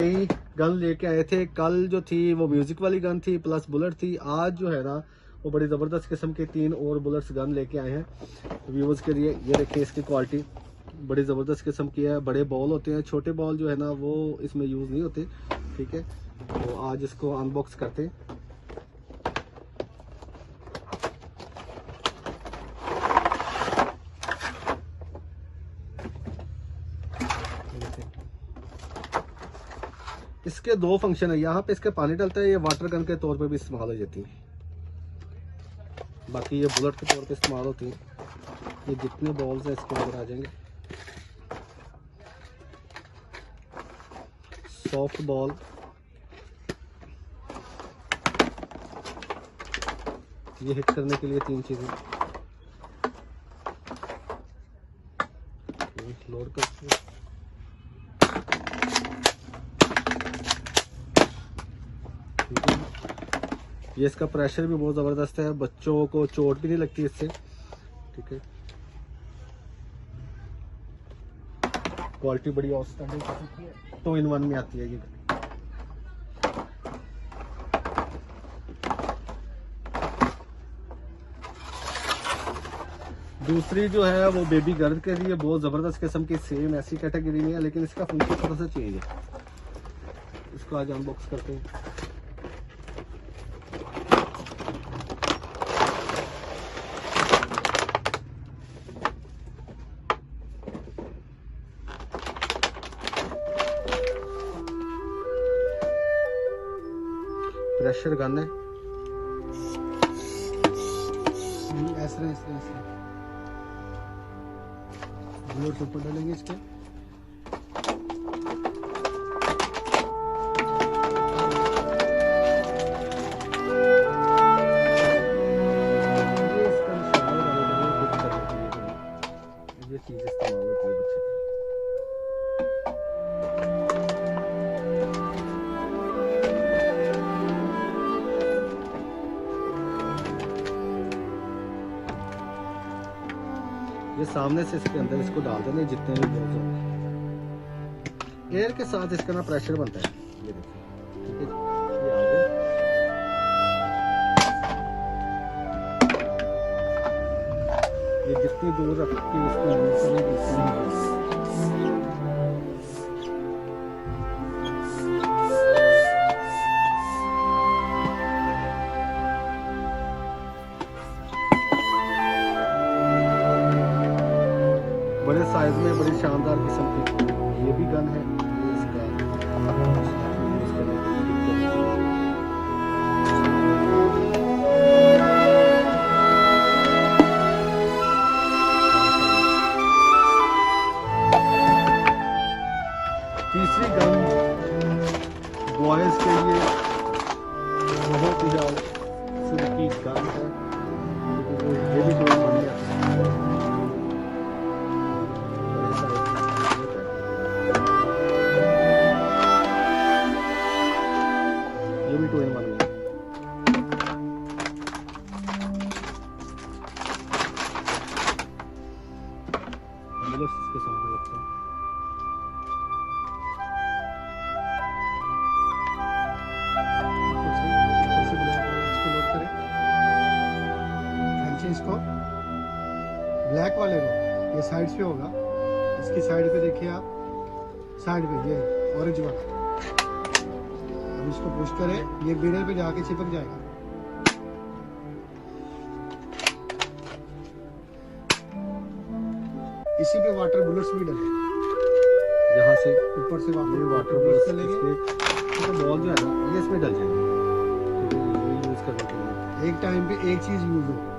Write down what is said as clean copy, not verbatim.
नई गन लेके आए थे। कल जो थी वो म्यूजिक वाली गन थी प्लस बुलेट थी। आज जो है ना वो बड़ी ज़बरदस्त किस्म के 3 और बुलेट्स गन लेके आए हैं व्यूवर्स के लिए। ये देखिए इसकी क्वालिटी बड़ी ज़बरदस्त किस्म की है। बड़े बॉल होते हैं, छोटे बॉल जो है ना वो इसमें यूज़ नहीं होते। ठीक है, तो आज इसको अनबॉक्स करते हैं। इसके 2 फंक्शन है। यहाँ पे इसके पानी डलता है, ये वाटर गन के तौर पे भी इस्तेमाल हो जाती है, बाकी ये बुलेट के तौर पे इस्तेमाल होती है। ये जितने बॉल्स हैं इसके अंदर आ जाएंगे। सॉफ्ट बॉल, ये हिट करने के लिए 3 चीजें लोड करते हैं। ये इसका प्रेशर भी बहुत ज़बरदस्त है, बच्चों को चोट भी नहीं लगती इससे। ठीक है, क्वालिटी बड़ी आउटस्टैंडिंग है। 2 in 1 में आती है ये। दूसरी जो है वो बेबी गर्ल के लिए बहुत ज़बरदस्त किस्म की, सेम ऐसी कैटेगरी में है लेकिन इसका फंक्शन थोड़ा सा चेंज है। इसको आज अनबॉक्स करते हैं। प्रेशर गन है, ऐसे बुलेट ऊपर डालेंगे इसके। ये चीज इस्तेमाल होती है बच्चे की। ये सामने से इसके अंदर इसको डाल देंगे जितने भी बॉल्स होंगे। एयर के साथ इसका ना प्रेशर बनता है, ये देखिए। ठीक है, ये आगे ये जितनी दूर रख के इसको यूज करेंगे बड़े साइज में, बड़ी शानदार किस्म की ये भी गन है। ये इसका यूज करने की तीसरी गन बॉयज के लिए बहुत ही की गन है। ये भी कोई बन गया भी 2 in 1 में। इसके सामने रखते हैं। इसको लोड करें, इसको ब्लैक वाले को ये साइड पे होगा। इसकी साइड पे देखिए आप, साइड पे ये ऑरेंज वाला। इसको पुश करें, ये बीडर पे जाके चिपक जाएगा। इसी पे वाटर बुलेट्स भी डले, यहाँ से ऊपर से वाटर बुलेट्स लेंगे तो बॉल जो है ना ये इसमें डल जाएगा। यूज करने के लिए एक टाइम पे एक चीज यूज हो।